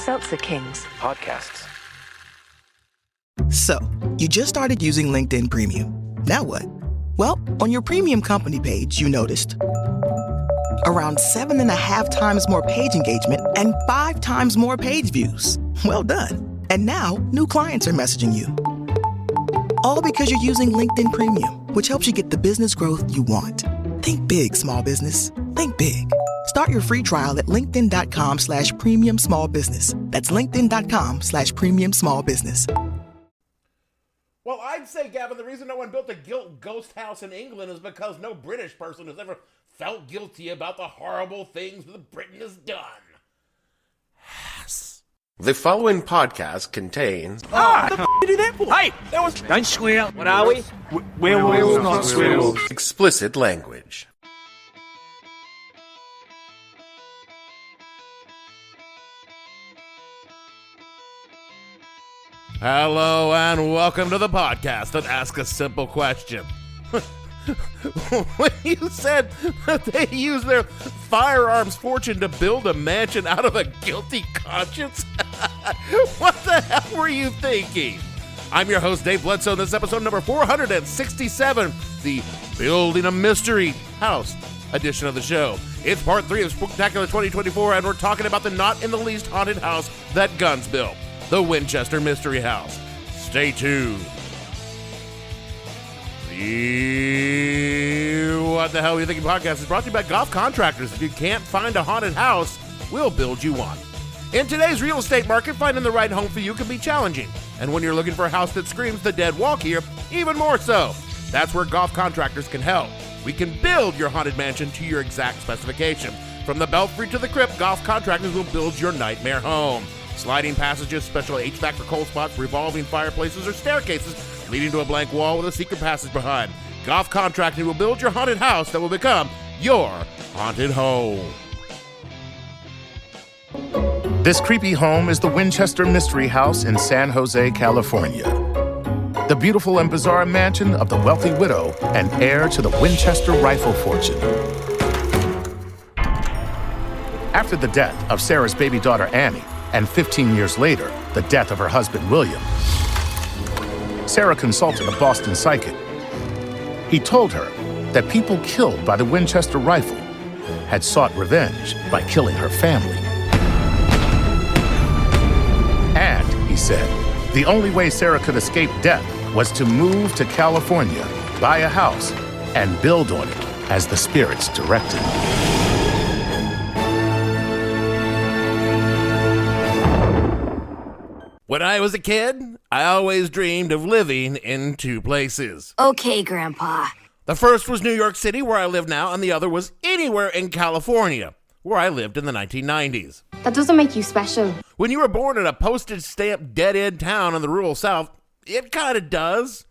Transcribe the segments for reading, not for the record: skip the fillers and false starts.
Seltzer Kings. Podcasts. So, you just started using LinkedIn Premium. Now what? Well, on your premium company page, you noticed around 7.5 times more page engagement and 5 times more page views. Well done. And now, new clients are messaging you. All because you're using LinkedIn Premium, which helps you get the business growth you want. Think big, small business. Think big. Start your free trial at linkedin.com/premium small business. That's linkedin.com/premium small business. Well, I'd say, Gavin, the reason no one built a ghost house in England is because no British person has ever felt guilty about the horrible things that Britain has done. Yes. The following podcast contains... What the f*** did you do that for? Hey! That was... Don't swear. What are we? Werewolves, not swearwolves. Explicit language. Hello and welcome to the podcast that asks a simple question. When you said that they use their firearms fortune to build a mansion out of a guilty conscience, what the hell were you thinking? I'm your host, Dave Bledsoe, and this is episode number 467, the Building a Mystery House edition of the show. It's part 3 of Spooktacular 2024, and we're talking about the not in the least haunted house that Guns built. The Winchester Mystery House. Stay tuned. The What the Hell Are You Thinking podcast is brought to you by Golf Contractors. If you can't find a haunted house, we'll build you one. In today's real estate market, finding the right home for you can be challenging. And when you're looking for a house that screams the dead walk here, even more so. That's where Golf Contractors can help. We can build your haunted mansion to your exact specification. From the belfry to the crypt, Golf Contractors will build your nightmare home. Sliding passages, special HVAC for cold spots, revolving fireplaces, or staircases leading to a blank wall with a secret passage behind. Golf Contracting will build your haunted house that will become your haunted home. This creepy home is the Winchester Mystery House in San Jose, California. The beautiful and bizarre mansion of the wealthy widow and heir to the Winchester rifle fortune. After the death of Sarah's baby daughter Annie, and 15 years later, the death of her husband, William, Sarah consulted a Boston psychic. He told her that people killed by the Winchester rifle had sought revenge by killing her family. And, he said, the only way Sarah could escape death was to move to California, buy a house, and build on it as the spirits directed. When I was a kid, I always dreamed of living in 2 places. Okay, Grandpa. The first was New York City, where I live now, and the other was anywhere in California, where I lived in the 1990s. That doesn't make you special. When you were born in a postage stamp dead-end town in the rural South, it kind of does.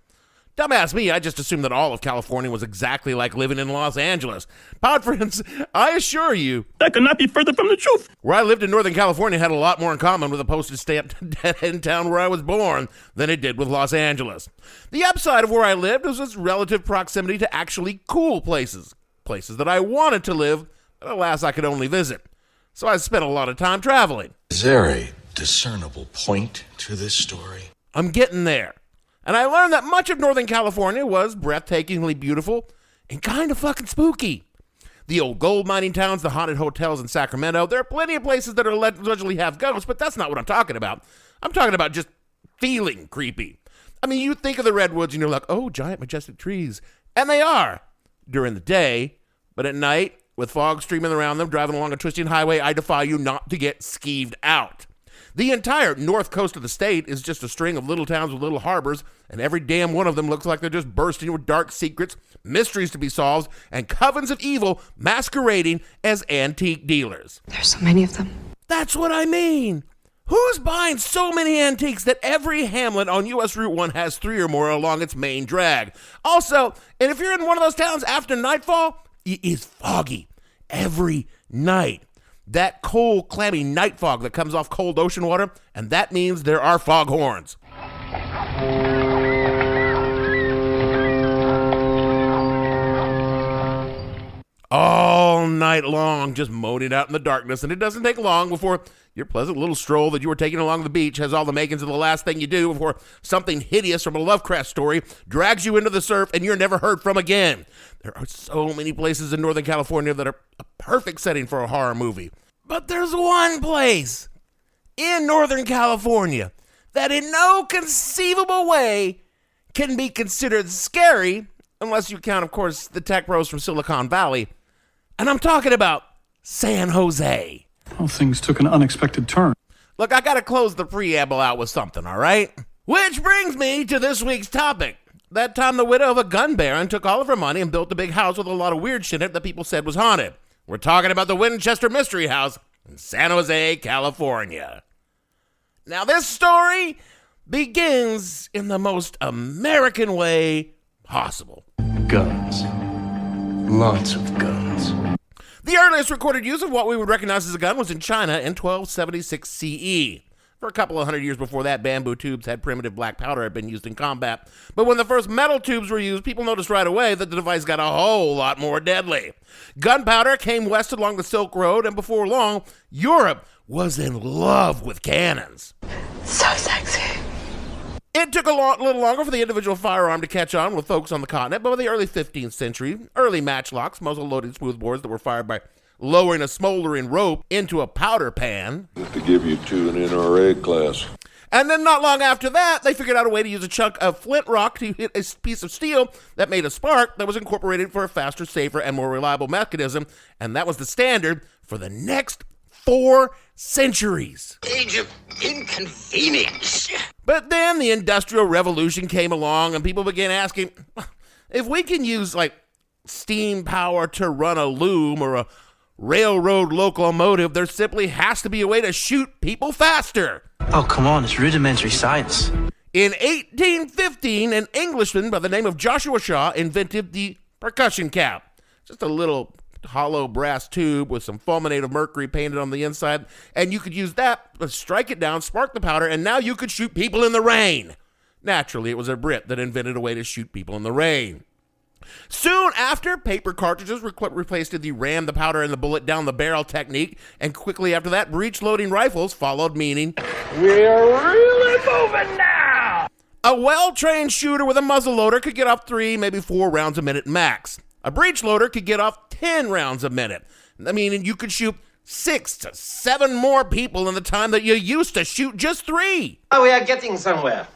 Dumbass me, I just assumed that all of California was exactly like living in Los Angeles. Pod friends, I assure you, That could not be further from the truth. where I lived in Northern California had a lot more in common with a postage stamp dead-end town where I was born than it did with Los Angeles. The upside of where I lived was its relative proximity to actually cool places. Places that I wanted to live, but alas, I could only visit. So I spent a lot of time traveling. Is there a discernible point to this story? I'm getting there. And I learned that much of Northern California was breathtakingly beautiful and kind of fucking spooky. The old gold mining towns, the haunted hotels in Sacramento, there are plenty of places that allegedly have ghosts, but that's not what I'm talking about. I'm talking about just feeling creepy. I mean, you think of the redwoods and you're like, oh, giant majestic trees. And they are during the day, but at night, with fog streaming around them, driving along a twisting highway, I defy you not to get skeeved out. The entire north coast of the state is just a string of little towns with little harbors, and every damn one of them looks like they're just bursting with dark secrets, mysteries to be solved, and covens of evil masquerading as antique dealers. There's so many of them. That's what I mean. Who's buying so many antiques that every hamlet on US Route 1 has 3 or more along its main drag? Also, and if you're in one of those towns after nightfall, it is foggy every night. That cold, clammy night fog that comes off cold ocean water, and that means there are foghorns. All all night long, just moaning out in the darkness, and it doesn't take long before your pleasant little stroll that you were taking along the beach has all the makings of the last thing you do before something hideous from a Lovecraft story drags you into the surf and you're never heard from again. There are so many places in Northern California that are a perfect setting for a horror movie. But there's one place in Northern California that in no conceivable way can be considered scary, unless you count, of course, the tech bros from Silicon Valley. And I'm talking about San Jose. Well, things took an unexpected turn. Look, I gotta close the preamble out with something, all right? Which brings me to this week's topic. That time the widow of a gun baron took all of her money and built a big house with a lot of weird shit in it that people said was haunted. We're talking about the Winchester Mystery House in San Jose, California. Now, this story begins in the most American way possible. Guns. Lots of guns. The earliest recorded use of what we would recognize as a gun was in China in 1276 CE. For a couple of hundred years before that, bamboo tubes had primitive black powder had been used in combat. But when the first metal tubes were used, people noticed right away that the device got a whole lot more deadly. Gunpowder came west along the Silk Road, and before long, Europe was in love with cannons. So sexy. It took a little longer for the individual firearm to catch on with folks on the continent, but by the early 15th century, early matchlocks, muzzle-loaded smoothbores that were fired by lowering a smoldering rope into a powder pan. To give you two in NRA class. And then not long after that, they figured out a way to use a chunk of flint rock to hit a piece of steel that made a spark that was incorporated for a faster, safer, and more reliable mechanism, and that was the standard for the next 4 centuries. Age of inconvenience. But then the Industrial Revolution came along and people began asking, if we can use like steam power to run a loom or a railroad locomotive, there simply has to be a way to shoot people faster. Oh, come on, it's rudimentary science. In 1815, an Englishman by the name of Joshua Shaw invented the percussion cap. Just a little hollow brass tube with some fulminate of mercury painted on the inside, and you could use that, strike it down, spark the powder, and now you could shoot people in the rain. Naturally, it was a Brit that invented a way to shoot people in the rain. Soon after, paper cartridges were replaced the ram the powder and the bullet down the barrel technique, and quickly after that, breech-loading rifles followed, meaning, We're really moving now. a well-trained shooter with a muzzleloader could get off 3, maybe 4 rounds a minute max. A breech loader could get off 10 rounds a minute. I mean, you could shoot 6 to 7 more people in the time that you used to shoot just 3. Oh, we are getting somewhere.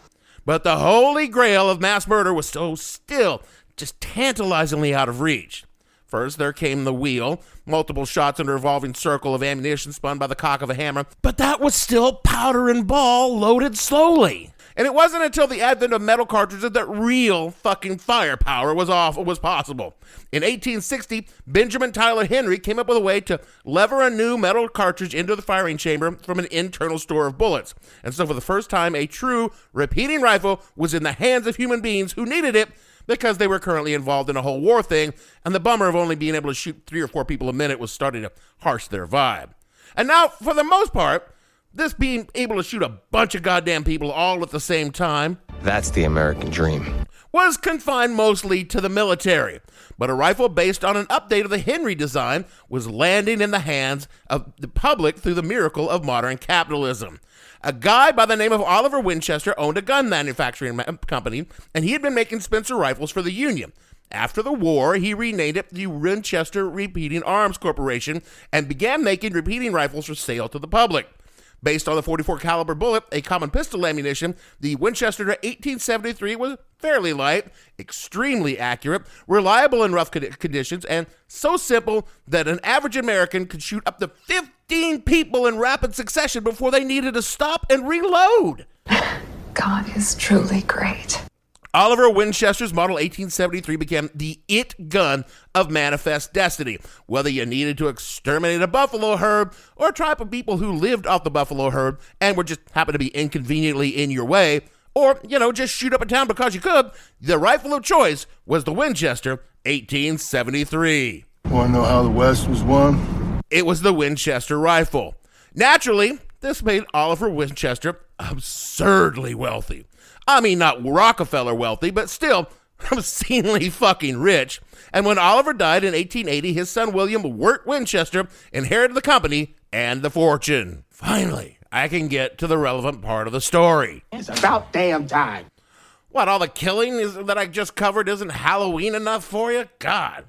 But the holy grail of mass murder was still just tantalizingly out of reach. First, there came the wheel, multiple shots in a revolving circle of ammunition spun by the cock of a hammer, but that was still powder and ball loaded slowly. And it wasn't until the advent of metal cartridges that real fucking firepower was possible. In 1860, Benjamin Tyler Henry came up with a way to lever a new metal cartridge into the firing chamber from an internal store of bullets. And so for the first time, a true repeating rifle was in the hands of human beings who needed it because they were currently involved in a whole war thing, and the bummer of only being able to shoot 3 or 4 people a minute was starting to harsh their vibe. And now, for the most part, this being able to shoot a bunch of goddamn people all at the same time, that's the American dream, was confined mostly to the military. But a rifle based on an update of the Henry design was landing in the hands of the public through the miracle of modern capitalism. A guy by the name of Oliver Winchester owned a gun manufacturing company, and he had been making Spencer rifles for the Union. After the war, he renamed it the Winchester Repeating Arms Corporation and began making repeating rifles for sale to the public. Based on the .44 caliber bullet, a common pistol ammunition, the Winchester 1873 was fairly light, extremely accurate, reliable in rough conditions, and so simple that an average American could shoot up to 15 people in rapid succession before they needed to stop and reload. God is truly great. Oliver Winchester's Model 1873 became the it gun of manifest destiny. Whether you needed to exterminate a buffalo herd or a tribe of people who lived off the buffalo herd and were just happened to be inconveniently in your way, or, just shoot up a town because you could, the rifle of choice was the Winchester 1873. Want to know how the West was won? It was the Winchester rifle. Naturally, this made Oliver Winchester absurdly wealthy. I mean, not Rockefeller wealthy, but still obscenely fucking rich. And when Oliver died in 1880, his son William Wirt Winchester inherited the company and the fortune. Finally, I can get to the relevant part of the story. It's about damn time. What, all the killing that I just covered isn't Halloween enough for you? God.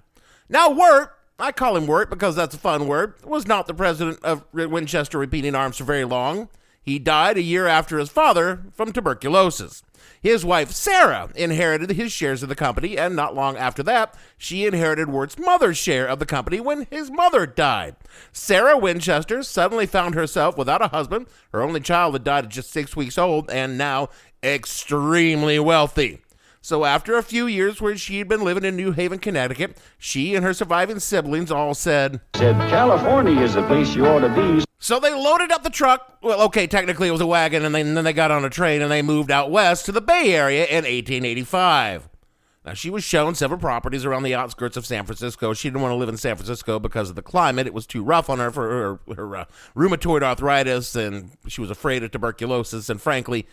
Now, Wirt, I call him Wirt because that's a fun word, was not the president of Winchester Repeating Arms for very long. He died a year after his father from tuberculosis. His wife, Sarah, inherited his shares of the company, and not long after that, she inherited Wirt's mother's share of the company when his mother died. Sarah Winchester suddenly found herself without a husband. Her only child had died at just 6 weeks old, and now extremely wealthy. So after a few years where she had been living in New Haven, Connecticut, she and her surviving siblings all said, California is the place you ought to be. So they loaded up the truck. Well, okay, technically it was a wagon, and then they got on a train and they moved out west to the Bay Area in 1885. Now, she was shown several properties around the outskirts of San Francisco. She didn't want to live in San Francisco because of the climate. It was too rough on her for her rheumatoid arthritis, and she was afraid of tuberculosis, and frankly,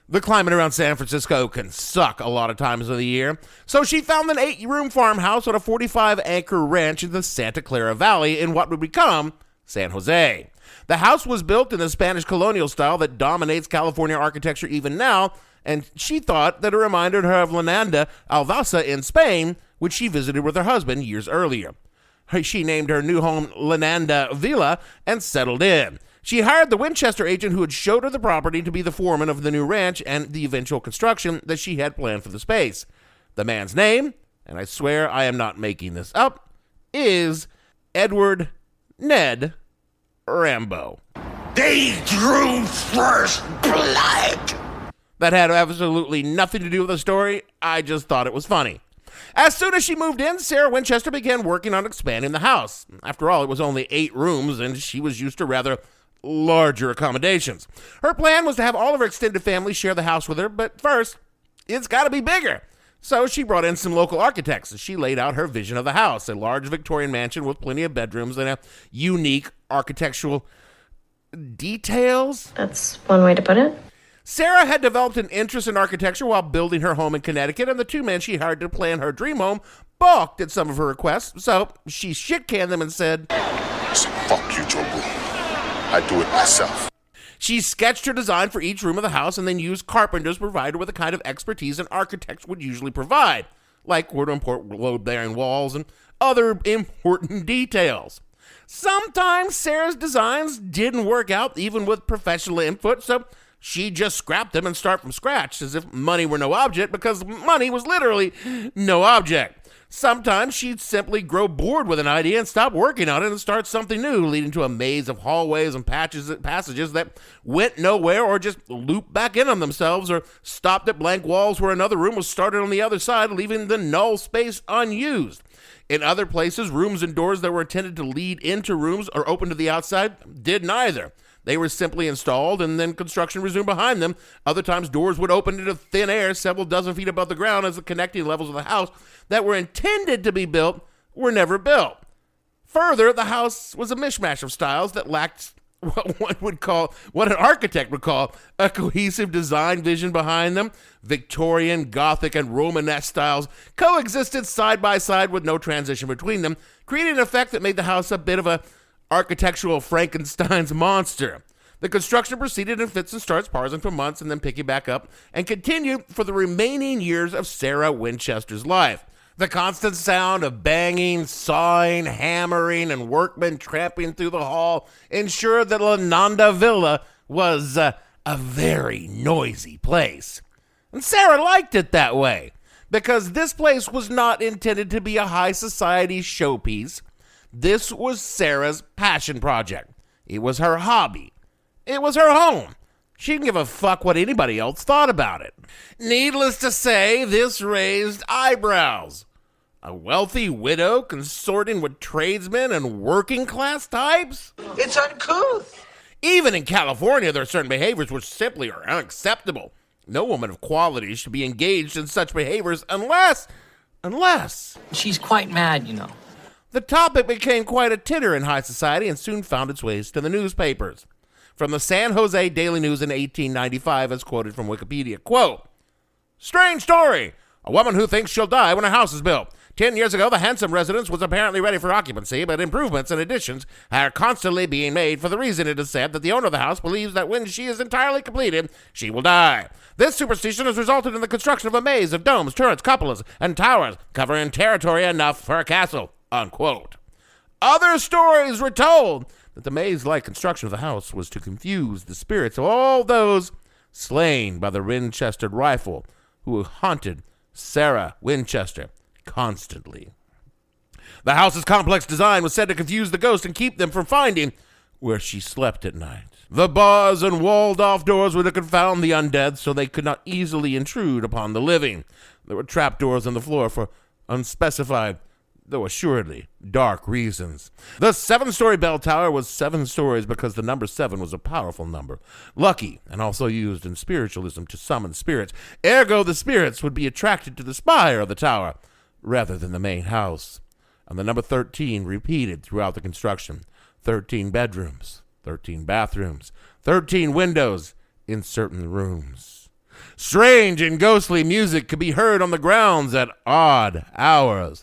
the climate around San Francisco can suck a lot of times of the year. So she found an 8-room farmhouse on a 45-acre ranch in the Santa Clara Valley in what would become San Jose. The house was built in the Spanish colonial style that dominates California architecture even now, and she thought that it reminded her of Lananda Alvasa in Spain, which she visited with her husband years earlier. She named her new home Lananda Villa and settled in. She hired the Winchester agent who had showed her the property to be the foreman of the new ranch and the eventual construction that she had planned for the space. The man's name, and I swear I am not making this up, is Edward Ned Rambo. They drew first blood. That had absolutely nothing to do with the story. I just thought it was funny. As soon as she moved in, Sarah Winchester began working on expanding the house. After all, it was only 8 rooms, and she was used to rather larger accommodations. Her plan was to have all of her extended family share the house with her, but first, it's got to be bigger. So she brought in some local architects, and she laid out her vision of the house, a large Victorian mansion with plenty of bedrooms and a unique architectural details. That's one way to put it. Sarah had developed an interest in architecture while building her home in Connecticut, and the 2 men she hired to plan her dream home balked at some of her requests, so she shit-canned them and said, Fuck you, Jobu. I do it myself. She sketched her design for each room of the house and then used carpenters to provide her with the kind of expertise an architect would usually provide, like where to import load-bearing walls and other important details. Sometimes Sarah's designs didn't work out even with professional input, so she just scrapped them and start from scratch as if money were no object, because money was literally no object. Sometimes she'd simply grow bored with an idea and stop working on it and start something new, leading to a maze of hallways and passages that went nowhere or just looped back in on themselves or stopped at blank walls where another room was started on the other side, leaving the null space unused. In other places, rooms and doors that were intended to lead into rooms or open to the outside did neither. They were simply installed and then construction resumed behind them. Other times, doors would open into thin air several dozen feet above the ground as the connecting levels of the house that were intended to be built were never built. Further, the house was a mishmash of styles that lacked what an architect would call a cohesive design vision behind them. Victorian, Gothic, and Romanesque styles coexisted side by side with no transition between them, creating an effect that made the house a bit of a architectural Frankenstein's monster. The construction proceeded in fits and starts, pausing for months and then picking back up, and continued for the remaining years of Sarah Winchester's life. The constant sound of banging, sawing, hammering, and workmen tramping through the hall ensured that Lananda Villa was a very noisy place. And Sarah liked it that way, because this place was not intended to be a high society showpiece. This was Sarah's passion project. It was her hobby. It was her home. She didn't give a fuck what anybody else thought about it. Needless to say, this raised eyebrows. A wealthy widow consorting with tradesmen and working class types? It's uncouth. Even in California, there are certain behaviors which simply are unacceptable. No woman of quality should be engaged in such behaviors unless... She's quite mad, you know. The topic became quite a titter in high society and soon found its ways to the newspapers. From the San Jose Daily News in 1895, as quoted from Wikipedia, quote, "Strange story. A woman who thinks she'll die when her house is built. 10 years ago, the handsome residence was apparently ready for occupancy, but improvements and additions are constantly being made for the reason it is said that the owner of the house believes that when she is entirely completed, she will die. This superstition has resulted in the construction of a maze of domes, turrets, cupolas, and towers, covering territory enough for a castle, unquote. Other stories were told that the maze-like construction of the house was to confuse the spirits of all those slain by the Winchester rifle who haunted Sarah Winchester constantly. The house's complex design was said to confuse the ghosts and keep them from finding where she slept at night. The bars and walled-off doors were to confound the undead so they could not easily intrude upon the living. There were trapdoors on the floor for unspecified, though assuredly dark reasons. The 7-story bell tower was 7 stories because the number 7 was a powerful number, lucky, and also used in spiritualism to summon spirits. Ergo, the spirits would be attracted to the spire of the tower rather than the main house. And the number 13 repeated throughout the construction. 13 bedrooms, 13 bathrooms, 13 windows in certain rooms. Strange and ghostly music could be heard on the grounds at odd hours.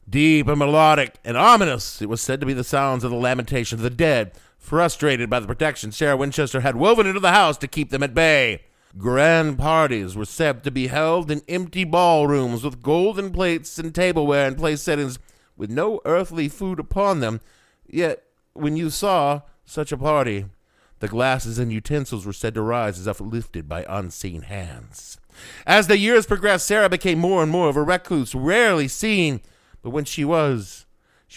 Deep and melodic and ominous, it was said to be the sounds of the lamentation of the dead, frustrated by the protection Sarah Winchester had woven into the house to keep them at bay. Grand parties were said to be held in empty ballrooms with golden plates and tableware and place settings with no earthly food upon them. Yet, when you saw such a party, the glasses and utensils were said to rise as if lifted by unseen hands. As the years progressed, Sarah became more and more of a recluse, rarely seen, but when she was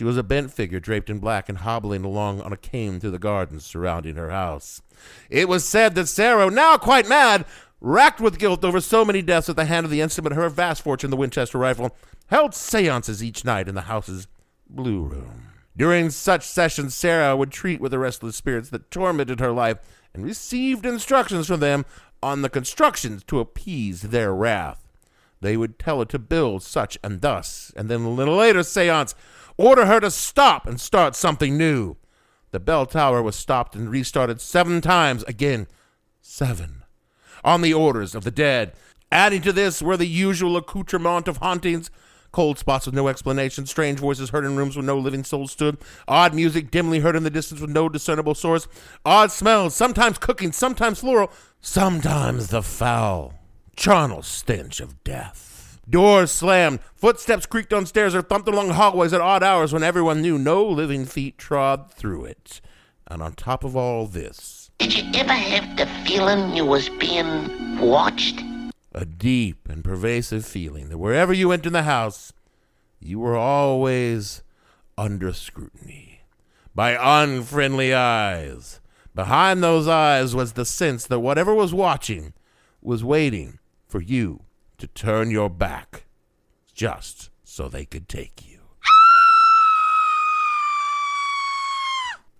a bent figure draped in black and hobbling along on a cane through the gardens surrounding her house. It was said that Sarah, now quite mad, racked with guilt over so many deaths at the hand of the instrument of her vast fortune, the Winchester rifle, held seances each night in the house's blue room. During such sessions, Sarah would treat with the restless spirits that tormented her life and received instructions from them on the constructions to appease their wrath. They would tell her to build such and thus, and then a little later seance, order her to stop and start something new. The bell tower was stopped and restarted 7 times, again, 7, on the orders of the dead. Adding to this were the usual accoutrement of hauntings, cold spots with no explanation, strange voices heard in rooms where no living soul stood, odd music dimly heard in the distance with no discernible source, odd smells, sometimes cooking, sometimes floral, sometimes the foul, charnel stench of death. Doors slammed, footsteps creaked on stairs or thumped along hallways at odd hours when everyone knew no living feet trod through it. And on top of all this, did you ever have the feeling you was being watched? A deep and pervasive feeling that wherever you went in the house, you were always under scrutiny by unfriendly eyes. Behind those eyes was the sense that whatever was watching was waiting for you to turn your back just so they could take you.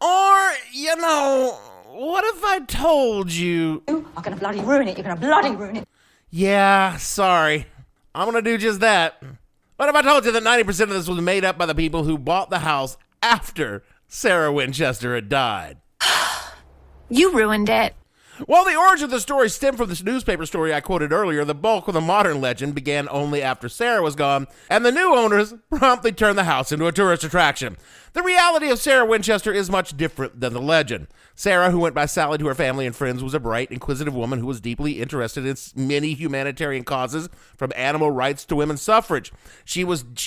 Or, what if I told you... You are going to bloody ruin it. You're going to bloody ruin it. Yeah, sorry. I'm going to do just that. What if I told you that 90% of this was made up by the people who bought the house after Sarah Winchester had died? You ruined it. While the origin of the story stemmed from this newspaper story I quoted earlier, the bulk of the modern legend began only after Sarah was gone, and the new owners promptly turned the house into a tourist attraction. The reality of Sarah Winchester is much different than the legend. Sarah, who went by Sally to her family and friends, was a bright, inquisitive woman who was deeply interested in many humanitarian causes, from animal rights to women's suffrage. She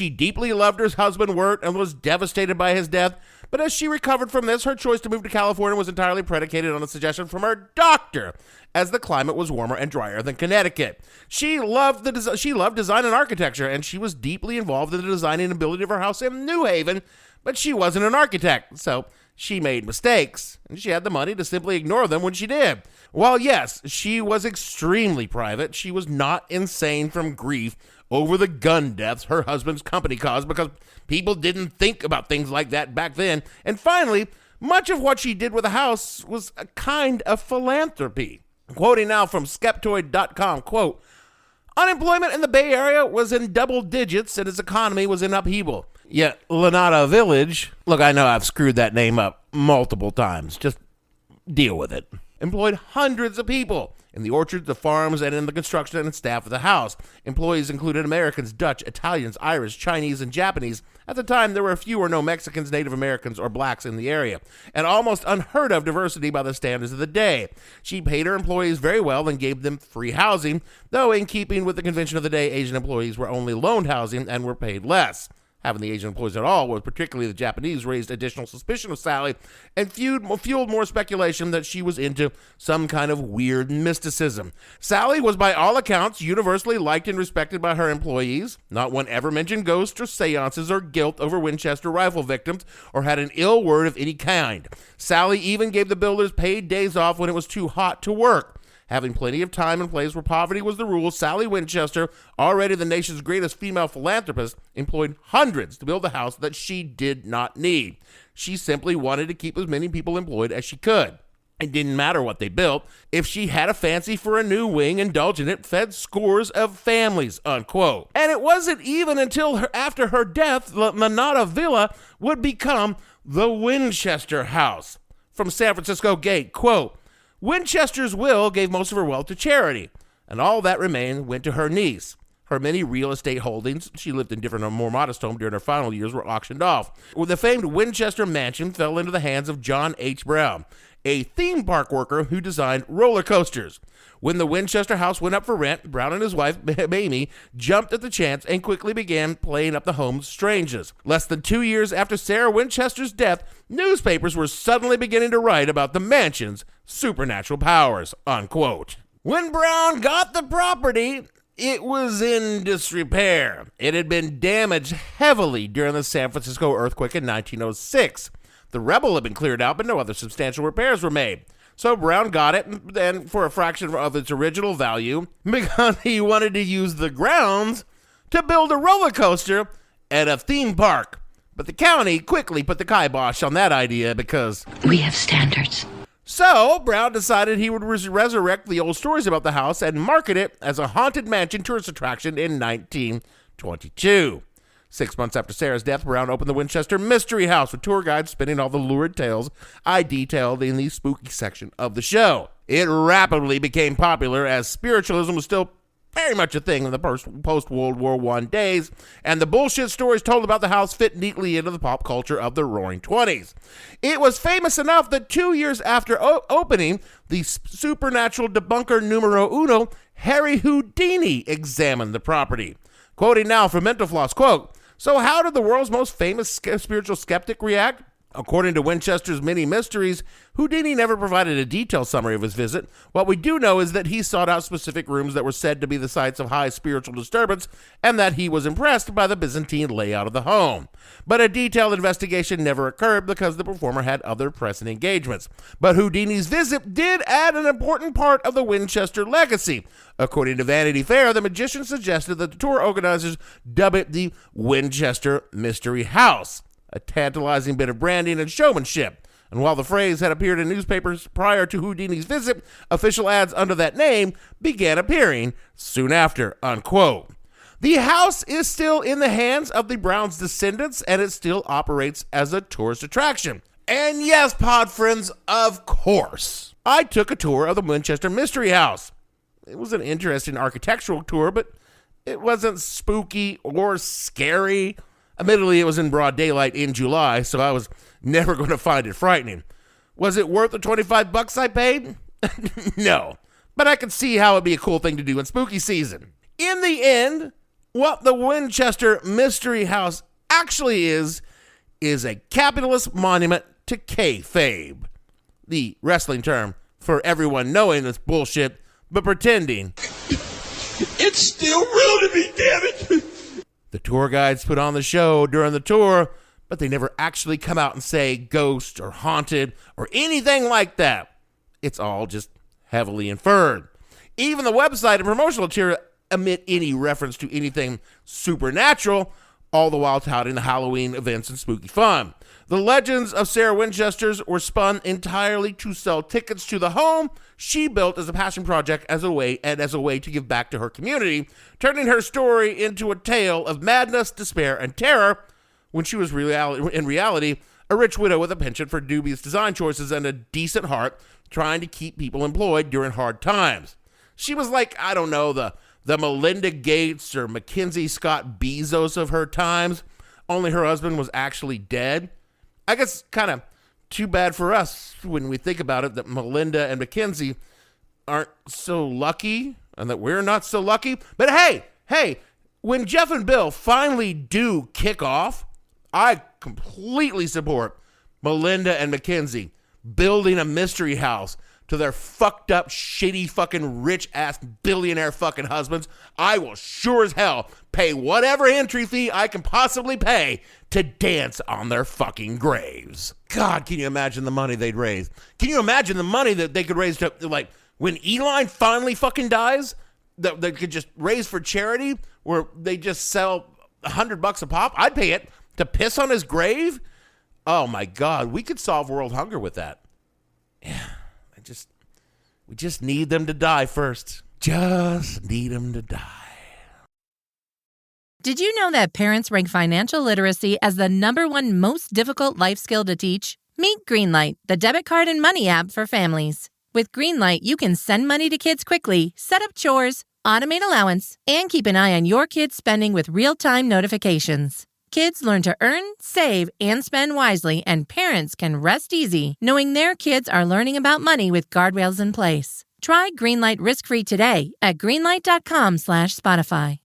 deeply loved her husband, Wirt, and was devastated by his death. But as she recovered from this, her choice to move to California was entirely predicated on a suggestion from her doctor, as the climate was warmer and drier than Connecticut. She loved design and architecture, and she was deeply involved in the designing ability of her house in New Haven, but she wasn't an architect, so she made mistakes, and she had the money to simply ignore them when she did. While yes, she was extremely private, she was not insane from grief over the gun deaths her husband's company caused, because people didn't think about things like that back then. And finally, much of what she did with the house was a kind of philanthropy. Quoting now from Skeptoid.com, quote, "Unemployment in the Bay Area was in double digits and its economy was in upheaval. Yet Lanata Village," look, I know I've screwed that name up multiple times. Just deal with it. employed hundreds of people in the orchards, the farms, and in the construction and staff of the house. Employees included Americans, Dutch, Italians, Irish, Chinese, and Japanese. At the time, there were few or no Mexicans, Native Americans, or blacks in the area, and almost unheard of diversity by the standards of the day. She paid her employees very well and gave them free housing, though in keeping with the convention of the day, Asian employees were only loaned housing and were paid less. Having the Asian employees at all, was particularly the Japanese, raised additional suspicion of Sally and fueled more speculation that she was into some kind of weird mysticism. Sally was by all accounts universally liked and respected by her employees. Not one ever mentioned ghosts or seances or guilt over Winchester rifle victims or had an ill word of any kind. Sally even gave the builders paid days off when it was too hot to work. Having plenty of time and place where poverty was the rule, Sally Winchester, already the nation's greatest female philanthropist, employed hundreds to build a house that she did not need. She simply wanted to keep as many people employed as she could. It didn't matter what they built. If she had a fancy for a new wing, indulged in it, fed scores of families, unquote. And it wasn't even until after her death, the Manada Villa would become the Winchester House. From San Francisco Gate, quote, Winchester's will gave most of her wealth to charity, and all that remained went to her niece. Her many real estate holdings, she lived in different or more modest homes during her final years, were auctioned off. The famed Winchester mansion fell into the hands of John H. Brown, a theme park worker who designed roller coasters. When the Winchester house went up for rent, Brown and his wife, Mamie, jumped at the chance and quickly began playing up the home's strangeness. Less than 2 years after Sarah Winchester's death, newspapers were suddenly beginning to write about the mansion's supernatural powers, unquote. When Brown got the property, it was in disrepair. It had been damaged heavily during the San Francisco earthquake in 1906. The rubble had been cleared out, but no other substantial repairs were made. So Brown got it, and then for a fraction of its original value, because he wanted to use the grounds to build a roller coaster at a theme park. But the county quickly put the kibosh on that idea because we have standards. So Brown decided he would resurrect the old stories about the house and market it as a haunted mansion tourist attraction in 1922. 6 months after Sarah's death, Brown opened the Winchester Mystery House with tour guides spinning all the lurid tales I detailed in the spooky section of the show. It rapidly became popular as spiritualism was still very much a thing in the post-World War I days, and the bullshit stories told about the house fit neatly into the pop culture of the Roaring '20s. It was famous enough that 2 years after opening, the supernatural debunker numero uno, Harry Houdini, examined the property. Quoting now from Mental Floss, quote, "So how did the world's most famous spiritual skeptic react? According to Winchester's many mysteries, Houdini never provided a detailed summary of his visit. What we do know is that he sought out specific rooms that were said to be the sites of high spiritual disturbance and that he was impressed by the Byzantine layout of the home. But a detailed investigation never occurred because the performer had other pressing engagements. But Houdini's visit did add an important part of the Winchester legacy. According to Vanity Fair, the magician suggested that the tour organizers dub it the Winchester Mystery House. A tantalizing bit of branding and showmanship. And while the phrase had appeared in newspapers prior to Houdini's visit, official ads under that name began appearing soon after, unquote. The house is still in the hands of the Browns' descendants, and it still operates as a tourist attraction. And yes, pod friends, of course, I took a tour of the Winchester Mystery House. It was an interesting architectural tour, but it wasn't spooky or scary. Admittedly, it was in broad daylight in July, so I was never going to find it frightening. Was it worth the $25 I paid? No, but I could see how it'd be a cool thing to do in spooky season. In the end, what the Winchester Mystery House actually is a capitalist monument to kayfabe, the wrestling term for everyone knowing this bullshit but pretending. It's still real to me, damn it! The tour guides put on the show during the tour, but they never actually come out and say ghost or haunted or anything like that. It's all just heavily inferred. Even the website and promotional material omit any reference to anything supernatural, all the while touting the Halloween events and spooky fun. The legends of Sarah Winchester's were spun entirely to sell tickets to the home she built as a passion project as a way to give back to her community, turning her story into a tale of madness, despair, and terror when she was in reality A rich widow with a penchant for dubious design choices and a decent heart trying to keep people employed during hard times. She was like, I don't know, the Melinda Gates or Mackenzie Scott Bezos of her times, only her husband was actually dead. I guess kind of too bad for us when we think about it that Melinda and Mackenzie aren't so lucky and that we're not so lucky. But hey, when Jeff and Bill finally do kick off, I completely support Melinda and Mackenzie building a mystery house to their fucked up, shitty, fucking rich-ass billionaire fucking husbands. I will sure as hell pay whatever entry fee I can possibly pay to dance on their fucking graves. God, can you imagine the money they'd raise? Can you imagine the money that they could raise to, like, when Eli finally fucking dies, that they could just raise for charity, where they just sell $100 a pop? I'd pay it to piss on his grave. Oh my God, we could solve world hunger with that. Yeah. We just need them to die first. Just need them to die. Did you know that parents rank financial literacy as the #1 most difficult life skill to teach? Meet Greenlight, the debit card and money app for families. With Greenlight, you can send money to kids quickly, set up chores, automate allowance, and keep an eye on your kids' spending with real-time notifications. Kids learn to earn, save, and spend wisely, and parents can rest easy knowing their kids are learning about money with guardrails in place. Try Greenlight risk-free today at greenlight.com/Spotify.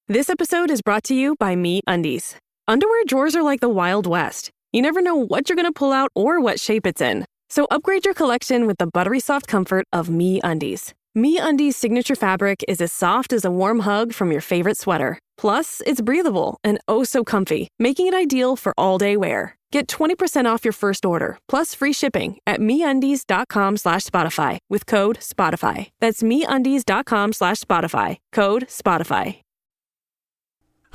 This episode is brought to you by MeUndies. Underwear drawers are like the Wild West. You never know what you're going to pull out or what shape it's in. So upgrade your collection with the buttery soft comfort of MeUndies. MeUndies' signature fabric is as soft as a warm hug from your favorite sweater. Plus, it's breathable and oh so comfy, making it ideal for all-day wear. Get 20% off your first order, plus free shipping at MeUndies.com/Spotify with code Spotify. That's MeUndies.com/Spotify, code Spotify.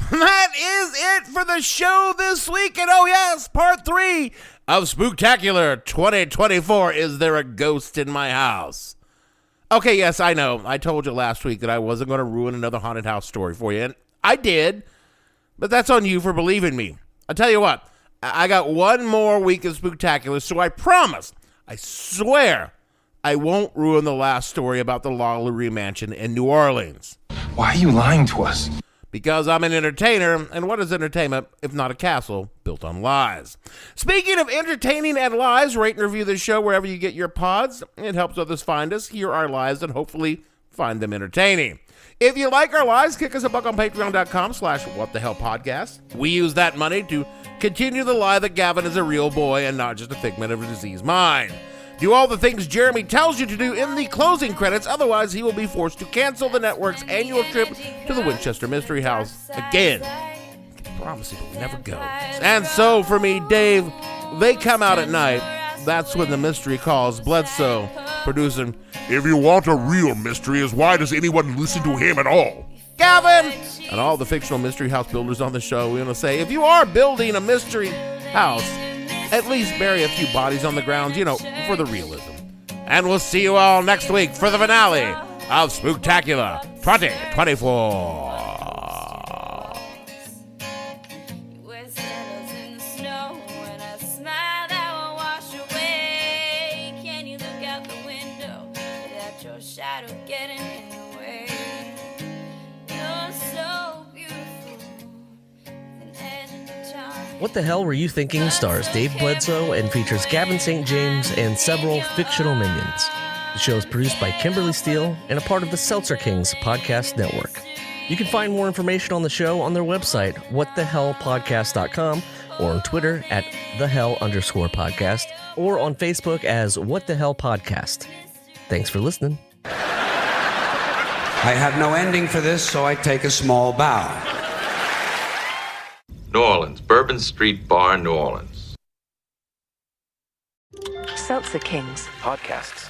That is it for the show this week. And oh yes, part 3 of Spooktacular 2024. Is there a ghost in my house? Okay, yes, I know. I told you last week that I wasn't going to ruin another haunted house story for you, and I did, but that's on you for believing me. I tell you what, I got one more week of Spooktacular, so I promise, I swear, I won't ruin the last story about the LaLaurie Mansion in New Orleans. Why are you lying to us? Because I'm an entertainer, and what is entertainment if not a castle built on lies? Speaking of entertaining and lies, rate and review the show wherever you get your pods. It helps others find us, hear our lies, and hopefully find them entertaining. If you like our lies, kick us a buck on patreon.com/whatthehellpodcast. We use that money to continue the lie that Gavin is a real boy and not just a figment of a diseased mind. Do all the things Jeremy tells you to do in the closing credits, otherwise he will be forced to cancel the network's annual trip to the Winchester Mystery House again. I can promise you it will never go. And so for me, Dave, they come out at night. That's when the mystery calls. Bledsoe, producing If you want a real mystery, why does anyone listen to him at all? Gavin! And all the fictional mystery house builders on the show, we're going to say, if you are building a mystery house, at least bury a few bodies on the ground, for the realism. And we'll see you all next week for the finale of Spooktacular 2024. What the Hell Were You Thinking stars Dave Bledsoe and features Gavin St. James and several fictional minions. The show is produced by Kimberly Steele and a part of the Seltzer Kings podcast network. You can find more information on the show on their website, whatthehellpodcast.com, or on Twitter at @thehell_podcast, or on Facebook as What the Hell Podcast. Thanks for listening. I have no ending for this, so I take a small bow. New Orleans, Bourbon Street Bar, New Orleans. Seltzer Kings Podcasts.